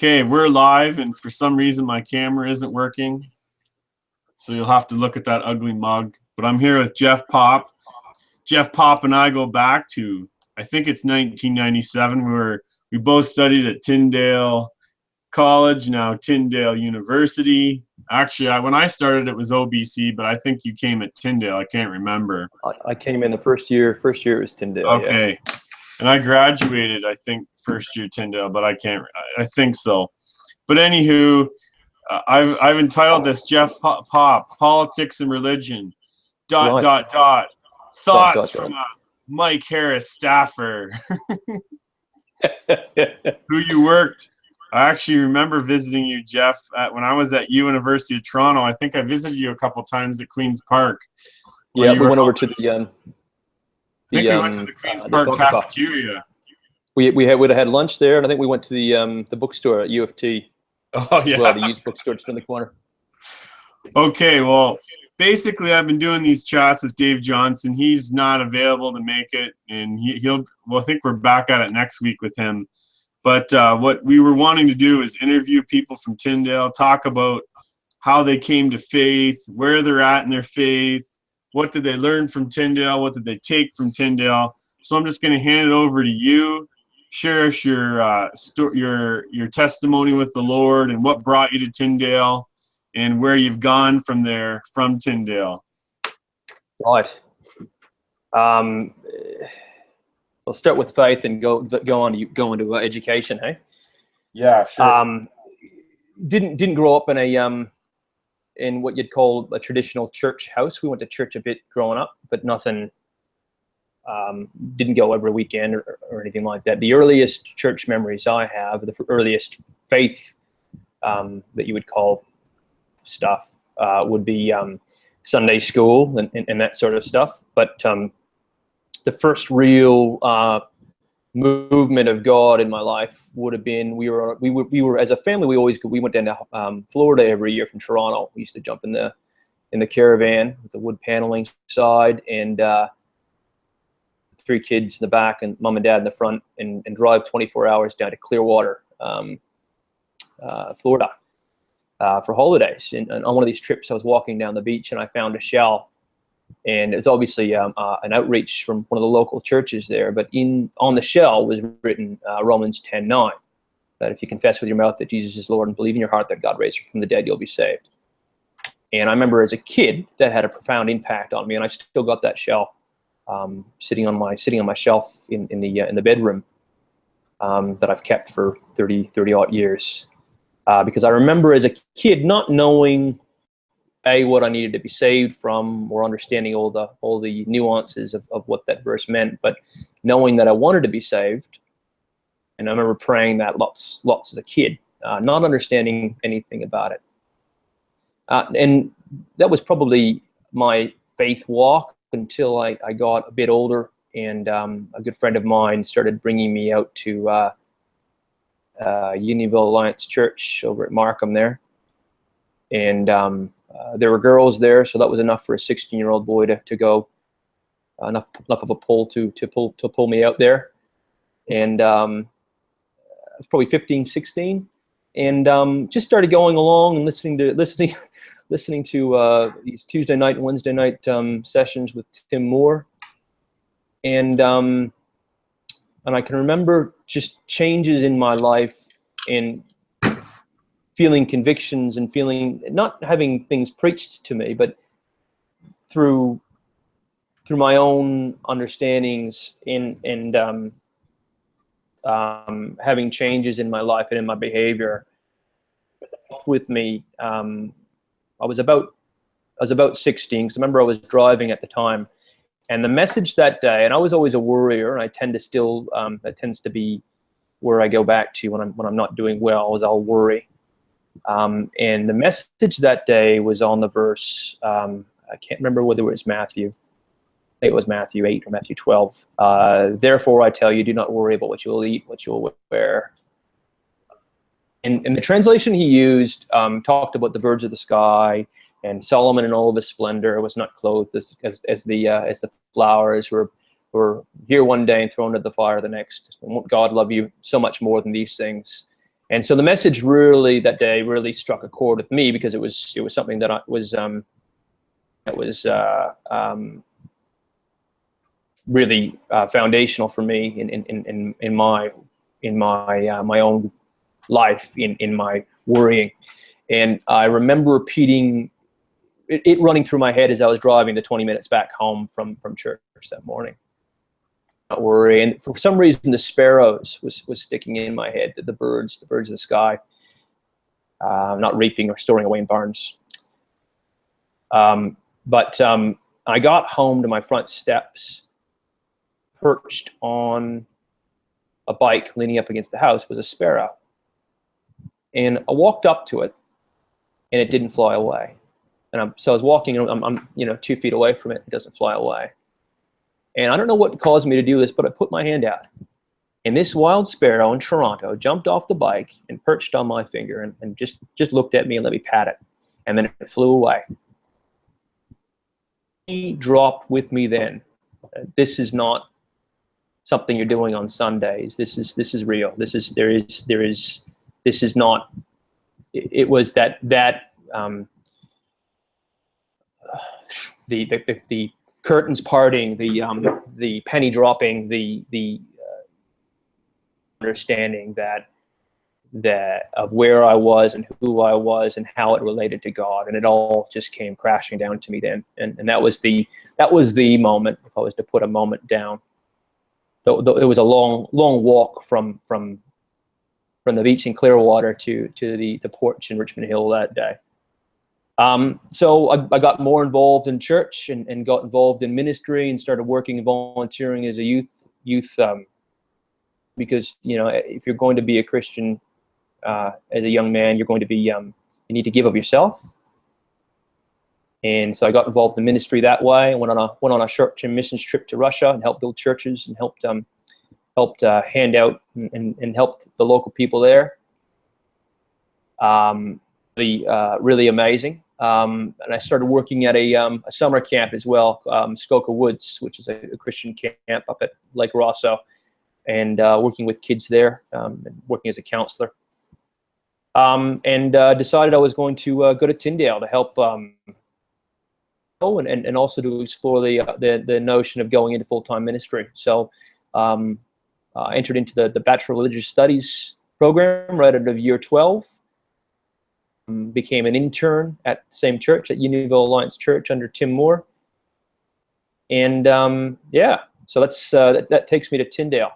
Okay, we're live, and for some reason my camera isn't working, so you'll have to look at that ugly mug. But I'm here with Jeff Popp. Jeff Popp and I go back to, I think it's 1997. We both studied at Tyndale College, now Tyndale University. Actually, when I started, it was OBC, but I think you came at Tyndale. I can't remember. I came in the first year. First year it was Tyndale. Okay. Yeah. And I graduated, I think, first year Tyndale, but I think so. But anywho, I've entitled this Jeff Popp, Politics and Religion, Thoughts from a Mike Harris staffer, who you worked. I actually remember visiting you, Jeff, when I was at University of Toronto. I think I visited you a couple times at Queen's Park. Yeah, we went over to we went to the Queen's Park cafeteria. We would have had lunch there, and I think we went to the bookstore at U of T. Oh yeah, well, the used bookstore just in the corner. Okay, well, basically, I've been doing these chats with Dave Johnson. He's not available to make it, and I think we're back at it next week with him. But what we were wanting to do is interview people from Tyndale, talk about how they came to faith, where they're at in their faith, what did they learn from Tyndale, what did they take from Tyndale. So I'm just going to hand it over to you. Share us your testimony with the Lord and what brought you to Tyndale and where you've gone from there from Tyndale. Right. I'll start with faith and go into education. Hey. Yeah, sure. Didn't grow up in what you'd call a traditional church house. We went to church a bit growing up, but nothing. Didn't go every weekend or anything like that. The earliest church memories I have, the earliest faith that you would call stuff, would be Sunday school and that sort of stuff. But the first real movement of God in my life would have been we were as a family we went down to Florida every year from Toronto. We used to jump in the caravan with the wood paneling side and 3 kids in the back and mom and dad in the front and drive 24 hours down to Clearwater, Florida, for holidays. And on one of these trips, I was walking down the beach and I found a shell, and it was obviously an outreach from one of the local churches there. But on the shell was written Romans 10:9, that if you confess with your mouth that Jesus is Lord and believe in your heart that God raised him from the dead, you'll be saved. And I remember as a kid that had a profound impact on me, and I still got that shell. Sitting on my shelf in the bedroom that I've kept for 30 odd years, because I remember as a kid not knowing what I needed to be saved from or understanding all the nuances of what that verse meant, but knowing that I wanted to be saved. And I remember praying that lots as a kid, not understanding anything about it. And that was probably my faith walk until I got a bit older, and a good friend of mine started bringing me out to Unionville Alliance Church over at Markham there. And there were girls there, so that was enough for a 16-year-old boy to go, enough of a pull to pull me out there. And I was probably 15, 16, and just started going along and listening to these Tuesday night and Wednesday night sessions with Tim Moore, and I can remember just changes in my life and feeling convictions and feeling not having things preached to me, but through my own understandings and having changes in my life and in my behavior with me. I was about 16, because I remember I was driving at the time, and the message that day, and I was always a worrier, and I tend to still, that tends to be where I go back to when I'm not doing well, is I'll worry. And the message that day was on the verse, I can't remember whether it was Matthew. I think it was Matthew 8 or Matthew 12. Therefore I tell you, do not worry about what you will eat, what you will wear. And the translation he used talked about the birds of the sky, and Solomon in all of his splendor was not clothed as the flowers were here one day and thrown into the fire the next. And won't God love you so much more than these things? And so the message really that day really struck a chord with me, because it was something that was really foundational for me in my own life, in my worrying. And I remember repeating it running through my head as I was driving the 20 minutes back home from church that morning. Not worry. And for some reason, the sparrows was sticking in my head, the birds of the sky, not reaping or storing away in barns. But I got home to my front steps, perched on a bike leaning up against the house was a sparrow. And I walked up to it, and it didn't fly away. And so I was walking, and I'm 2 feet away from it. It doesn't fly away. And I don't know what caused me to do this, but I put my hand out. And this wild sparrow in Toronto jumped off the bike and perched on my finger and just looked at me and let me pat it. And then it flew away. He dropped with me then. This is not something you're doing on Sundays. This is real. This is not. It was that the curtains parting, the penny dropping, the understanding that of where I was and who I was and how it related to God, and it all just came crashing down to me then. And that was the moment. If I was to put a moment down, though it was a long walk from the beach in Clearwater to the porch in Richmond Hill that day. So I got more involved in church and got involved in ministry and started working and volunteering as a youth because if you're going to be a Christian as a young man, you're going to be you need to give of yourself. And so I got involved in ministry that way. I went on a church and missions trip to Russia and helped build churches and helped hand out and helped the local people there. Really amazing. And I started working at a summer camp as well, Skoka Woods, which is a Christian camp up at Lake Rosso, and working with kids there, and working as a counselor. And decided I was going to go to Tyndale to help and also to explore the notion of going into full-time ministry. So I entered into the Bachelor of Religious Studies program right out of year 12. Became an intern at the same church, at Unionville Alliance Church under Tim Moore. And so that takes me to Tyndale.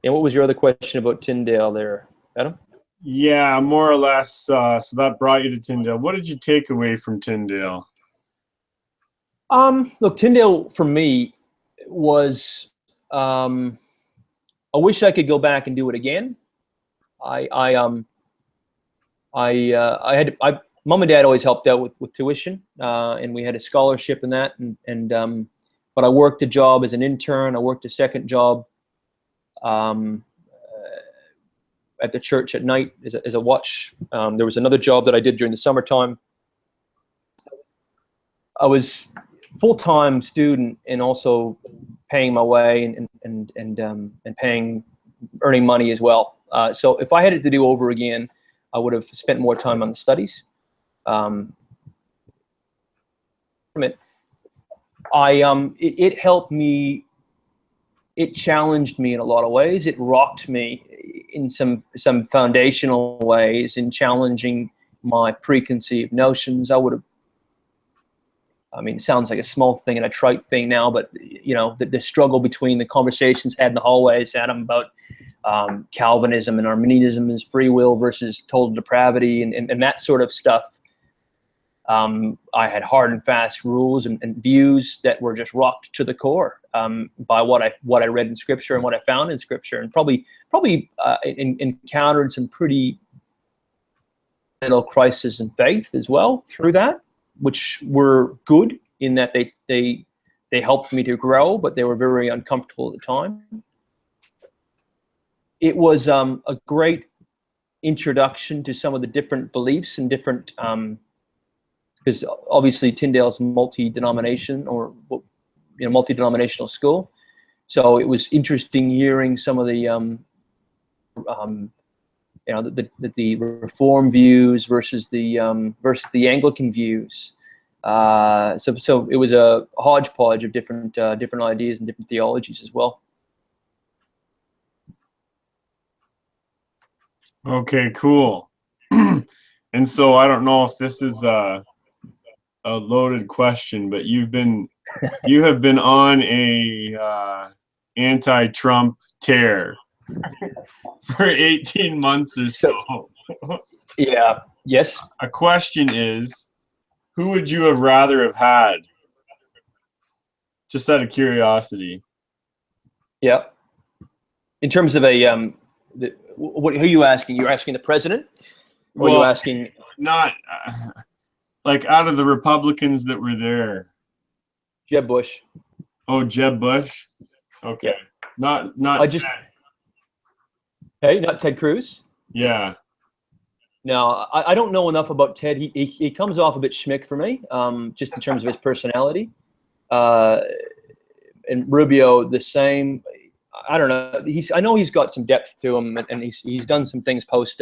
And what was your other question about Tyndale there, Adam? Yeah, more or less. So that brought you to Tyndale. What did you take away from Tyndale? Look, Tyndale for me was, I wish I could go back and do it again. Mom and Dad always helped out with tuition, and we had a scholarship in that. But I worked a job as an intern. I worked a second job at the church at night as a watch. There was another job that I did during the summertime. I was full-time student and also paying my way and earning money as well. So if I had it to do over again, I would have spent more time on the studies. It helped me. It challenged me in a lot of ways. It rocked me in some foundational ways in challenging my preconceived notions. It sounds like a small thing and a trite thing now, but the struggle between the conversations had in the hallways, Adam, about Calvinism and Arminianism as free will versus total depravity and that sort of stuff. I had hard and fast rules and views that were just rocked to the core by what I read in Scripture and what I found in Scripture, and probably encountered some pretty mental crisis in faith as well through that, which were good in that they helped me to grow, but they were very uncomfortable at the time. It was a great introduction to some of the different beliefs and different, because obviously Tyndale's multi-denominational school. So it was interesting hearing some of the the Reform views versus the Anglican views. So it was a hodgepodge of different ideas and different theologies as well. Okay, cool. And so I don't know if this is a loaded question, but you have been on a anti-Trump tear for 18 months or so. Yeah. Yes. A question is, who would you have rather have had? Just out of curiosity. Yeah. In terms of who are you asking? You're asking the president, or Well, you're asking? Not like out of the Republicans that were there. Jeb Bush. Oh, Jeb Bush. Okay. Yeah. Not. I just. Hey, not Ted Cruz. Yeah. No, I don't know enough about Ted. He comes off a bit schmick for me, just in terms of his personality. And Rubio, the same. I don't know. I know he's got some depth to him, and he's done some things post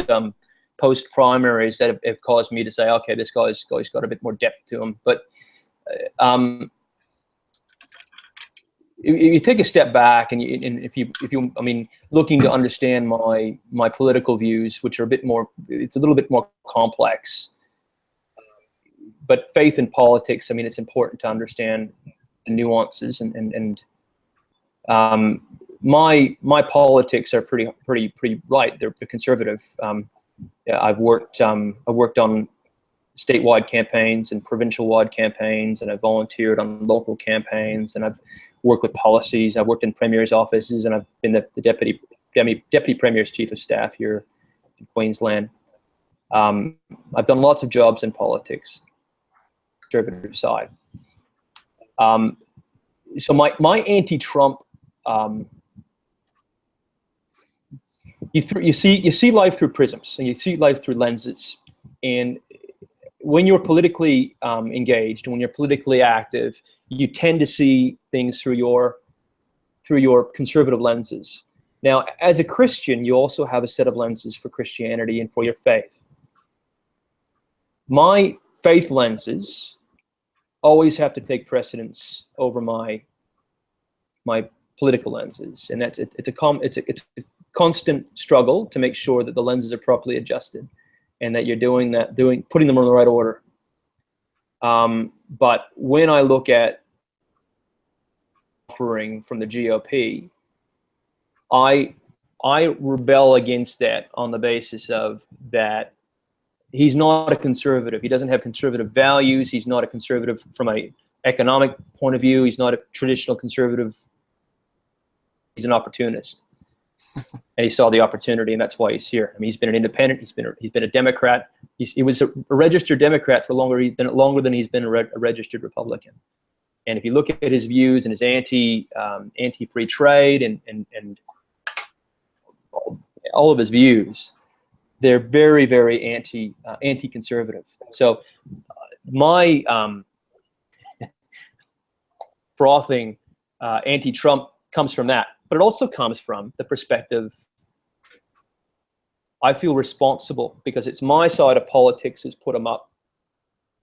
primaries that have caused me to say, okay, this guy's got a bit more depth to him. But you take a step back, and if you I mean, looking to understand my political views, which are it's a little bit more complex. But faith in politics, I mean, it's important to understand the nuances and my politics are pretty right. They're conservative. I've worked on statewide campaigns and provincial-wide campaigns, and I've volunteered on local campaigns, and I've worked with policies. I've worked in premiers' offices, and I've been the deputy premier's chief of staff here in Queensland. I've done lots of jobs in politics, conservative side. So my anti-Trump, you see life through prisms, and you see life through lenses. And when you're politically engaged, when you're politically active, you tend to see things through your conservative lenses. Now, as a Christian, you also have a set of lenses for Christianity and for your faith. My faith lenses always have to take precedence over my political lenses, and it's a constant struggle to make sure that the lenses are properly adjusted, and that you're putting them in the right order. But when I look at offering from the GOP, I rebel against that on the basis of that he's not a conservative. He doesn't have conservative values. He's not a conservative from an economic point of view. He's not a traditional conservative. He's an opportunist. And he saw the opportunity, and that's why he's here. I mean, he's been an independent. He's been a Democrat. He was a registered Democrat for longer than he's been a registered Republican. And if you look at his views and his anti-free trade and all of his views, they're very, very anti-conservative. So my frothing anti-Trump comes from that, but it also comes from the perspective I feel responsible, because it's my side of politics who's put him up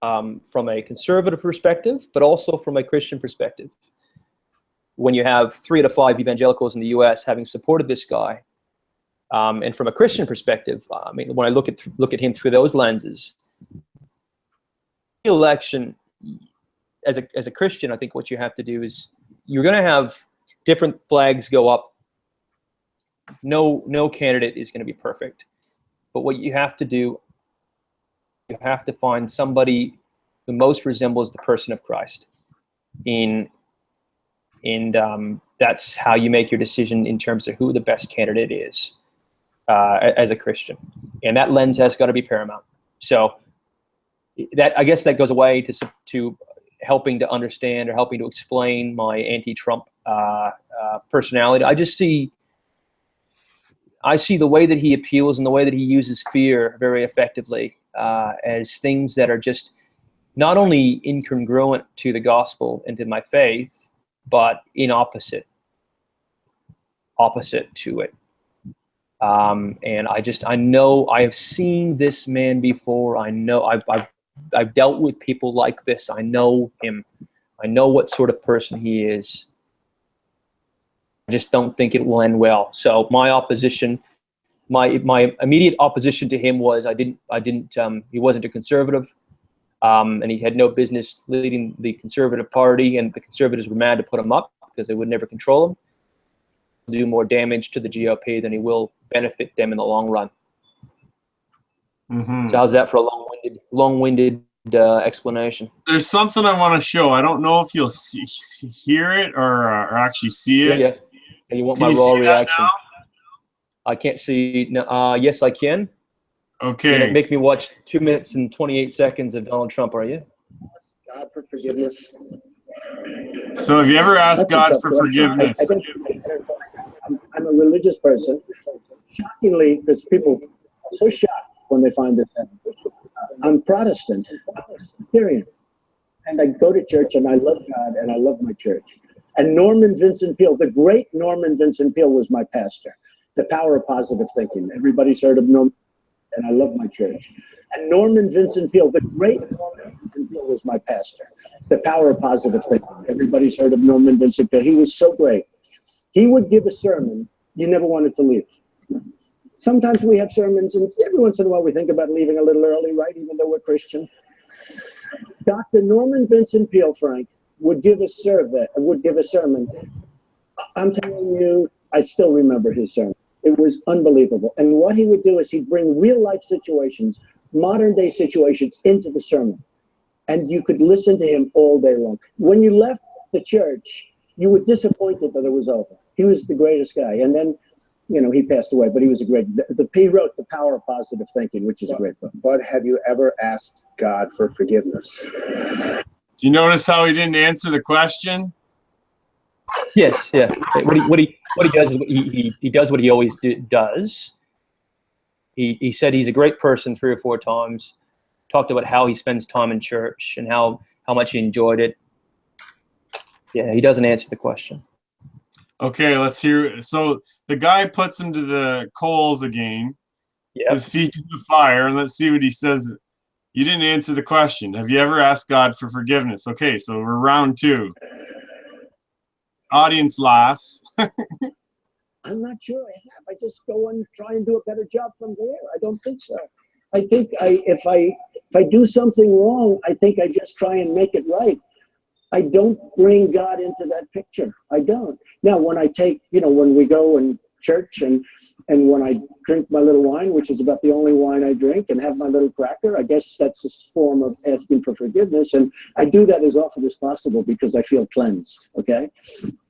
from a conservative perspective, but also from a Christian perspective. When you have 3 out of 5 evangelicals in the U.S. having supported this guy, and from a Christian perspective, I mean, when I look at him through those lenses, the election, as a Christian, I think what you have to do is you're going to have different flags go up. No candidate is going to be perfect, but what you have to do, you have to find somebody who most resembles the person of Christ. That's how you make your decision in terms of who the best candidate is as a Christian, and that lens has got to be paramount. So I guess that goes away to helping to understand or helping to explain my anti-Trump personality. I see the way that he appeals and the way that he uses fear very effectively as things that are just not only incongruent to the gospel and to my faith, but in opposite. opposite to it. And I know I have seen this man before. I know I've dealt with people like this. I know him. I know what sort of person he is. I just don't think it will end well. So my opposition, my immediate opposition to him was he wasn't a conservative, and he had no business leading the Conservative Party, and the Conservatives were mad to put him up because they would never control him. Do more damage to the GOP than he will benefit them in the long run. Mm-hmm. So how's that for a long-winded explanation? There's something I want to show. I don't know if you'll hear it or actually see it. Yeah. You want Can my you raw see that reaction? now? I can't see. No, yes, I can. Okay. You're gonna make me watch 2 minutes and 28 seconds of Donald Trump, are you? God for forgiveness. So have you ever asked That's a God tough for question. forgiveness? I'm a religious person. Shockingly, because people are so shocked when they find this out. I'm Protestant, Presbyterian, and I go to church and I love God and I love my church. And Norman Vincent Peale, the great Norman Vincent Peale, was my pastor. The power of positive thinking. Everybody's heard of Norman, and I love my church. And Norman Vincent Peale, the great Norman Vincent Peale, was my pastor. The power of positive thinking. Everybody's heard of Norman Vincent Peale. He was so great. He would give a sermon you never wanted to leave. Sometimes we have sermons, and every once in a while we think about leaving a little early, right? Even though we're Christian. Dr. Norman Vincent Peale, Frank, would give a sermon. I'm telling you, I still remember his sermon. It was unbelievable. And what he would do is he'd bring real life situations, modern day situations, into the sermon. And you could listen to him all day long. When you left the church, you were disappointed that it was over. He was the greatest guy. And then, he passed away, but he was a great, he wrote The Power of Positive Thinking, which is a great book. But have you ever asked God for forgiveness? Do you notice how he didn't answer the question? Yes, yeah. What he does is he does what he always does. He said he's a great person 3 or 4 times. Talked about how he spends time in church and how much he enjoyed it. Yeah, he doesn't answer the question. Okay, let's hear. So the guy puts him to the coals again. Yeah. His feet to the fire, and let's see what he says. You didn't answer the question. Have you ever asked God for forgiveness? Okay, so we're round 2. Audience laughs. I'm not sure I have. I just go and try and do a better job from there. I don't think so. I think if I do something wrong, I think I just try and make it right. I don't bring God into that picture. I don't. Now, when I take, when we go and church and when I drink my little wine, which is about the only wine I drink, and have my little cracker, I guess that's a form of asking for forgiveness. And I do that as often as possible because I feel cleansed. Okay.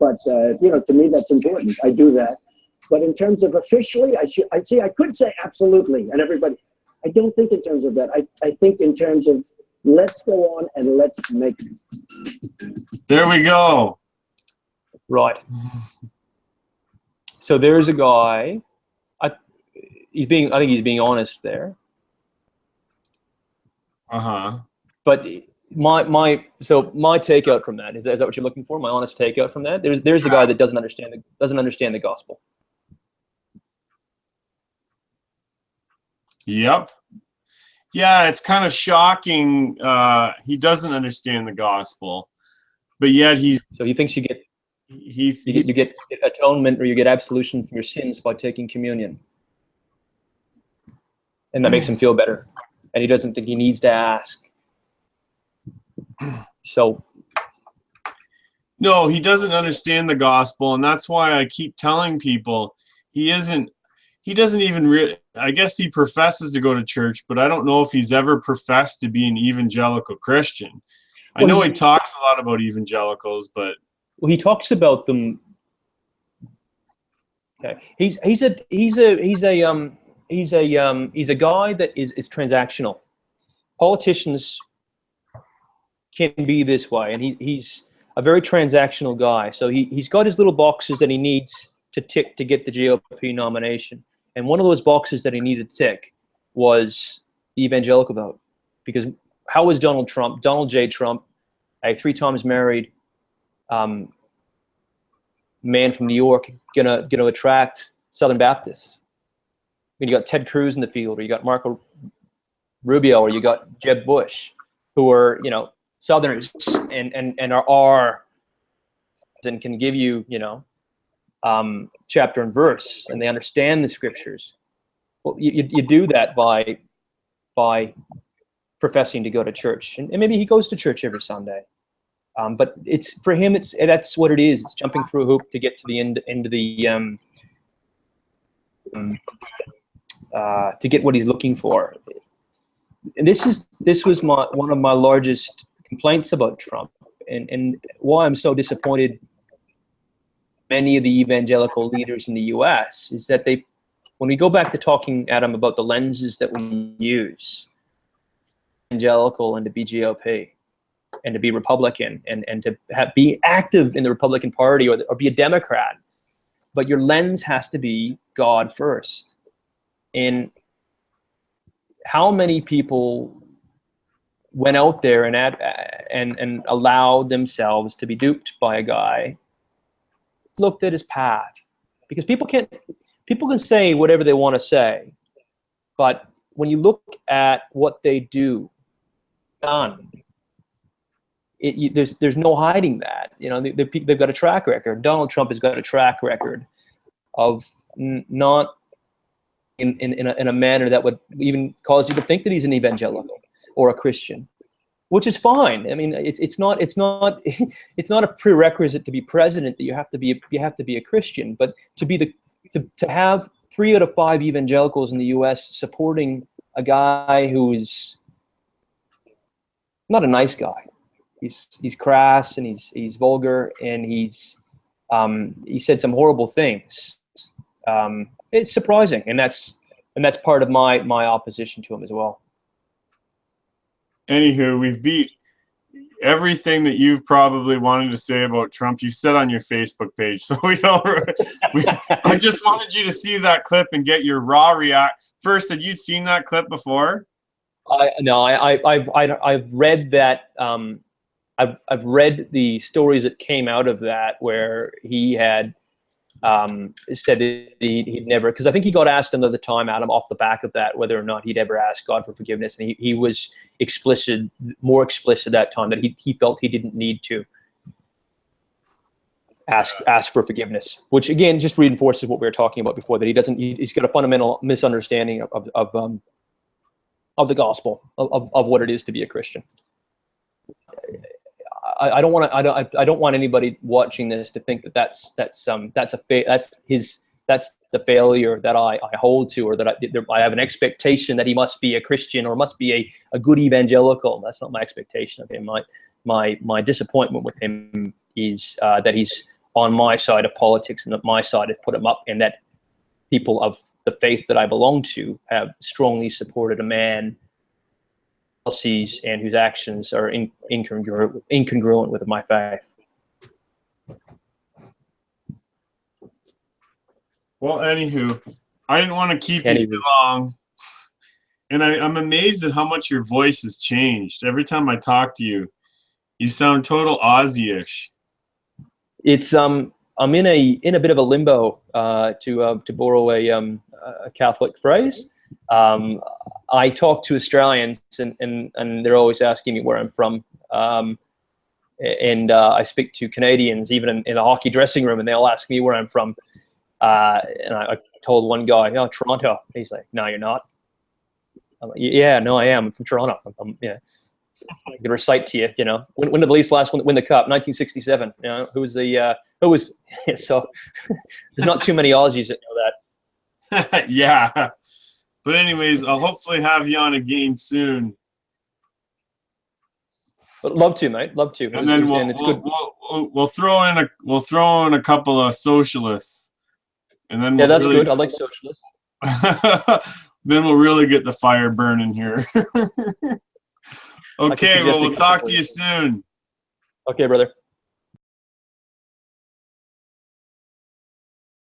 But, to me, that's important. I do that. But in terms of officially, I could say absolutely. And everybody, I don't think in terms of that. I think in terms of let's go on and let's make it. There we go. Right. So there's a guy. I think he's being honest there. But my takeout from that is that what you're looking for? My honest takeout from that. There's a guy that doesn't understand the gospel. Yep. Yeah, it's kind of shocking. He doesn't understand the gospel, but yet So he thinks you get you get atonement or you get absolution from your sins by taking communion, and that makes him feel better, and he doesn't think he needs to ask. So no, he doesn't understand the gospel, and that's why I keep telling people he doesn't even I guess he professes to go to church, but I don't know if he's ever professed to be an evangelical Christian. I know he talks a lot about evangelicals, but he talks about them. Okay. He's a guy that is transactional. Politicians can be this way, and he's a very transactional guy. So he's got his little boxes that he needs to tick to get the GOP nomination. And one of those boxes that he needed to tick was the evangelical vote. Because how was Donald J. Trump, a 3 times married man from New York gonna attract Southern Baptists? I mean, you got Ted Cruz in the field, or you got Marco Rubio, or you got Jeb Bush, who are, you know, Southerners and are and can give you, you know, chapter and verse, and they understand the scriptures. Well, you do that by professing to go to church, and maybe he goes to church every Sunday. But it's, for him, that's what it is. It's jumping through a hoop to get to the end of the to get what he's looking for. And this was one of my largest complaints about Trump, and why I'm so disappointed. Many of the evangelical leaders in the U.S. is that when we go back to talking, Adam, about the lenses that we use, evangelical and to be GOP, and to be Republican, and to be active in the Republican Party, or be a Democrat, but your lens has to be God first. And how many people went out there and allowed themselves to be duped by a guy, looked at his path? Because people can say whatever they want to say, but when you look at what they do, done, there's no hiding that. You know, they've got a track record. Donald Trump has got a track record of not in a manner that would even cause you to think that he's an evangelical or a Christian, which is fine. I mean, it's not a prerequisite to be president that you have to be a Christian, but to have 3 out of 5 evangelicals in the U.S. supporting a guy who is not a nice guy. He's crass, and he's vulgar, and he said some horrible things. It's surprising, and that's part of my opposition to him as well. Anywho, we've beat everything that you've probably wanted to say about Trump. You said on your Facebook page, so I just wanted you to see that clip and get your raw react. First, had you seen that clip before? I've read that. I've read the stories that came out of that, where he had said that he'd never, because I think he got asked another time, Adam, off the back of that, whether or not he'd ever asked God for forgiveness, and he was more explicit that time, that he felt he didn't need to ask for forgiveness, which again just reinforces what we were talking about before, that he's got a fundamental misunderstanding of the gospel, of what it is to be a Christian. I don't want anybody watching this to think that that's the failure that I hold to, or that I have an expectation that he must be a Christian or must be a good evangelical. That's not my expectation of him. My disappointment with him is that he's on my side of politics, and that my side has put him up, and that people of the faith that I belong to have strongly supported a man policies and whose actions are incongruent with my faith. Well, anywho, I didn't want to keep you too long, and I'm amazed at how much your voice has changed. Every time I talk to you, you sound total Aussie-ish. It's I'm in a bit of a limbo, to borrow a Catholic phrase. I talk to Australians, and they're always asking me where I'm from. And I speak to Canadians, even in a hockey dressing room, and they'll ask me where I'm from. And I told one guy, "Oh, Toronto." He's like, "No, you're not." I'm like, "Yeah, no, I am. I'm from Toronto." Yeah. I can recite to you, when did the Leafs last win the cup? 1967. Who was so there's not too many Aussies that know that. Yeah. But anyways, I'll hopefully have you on again soon. But love to, mate. Love to. And then we'll throw in a couple of socialists, and then that's good. I like socialists. Then we'll really get the fire burning here. Okay, well, we'll talk to you soon. Okay, brother.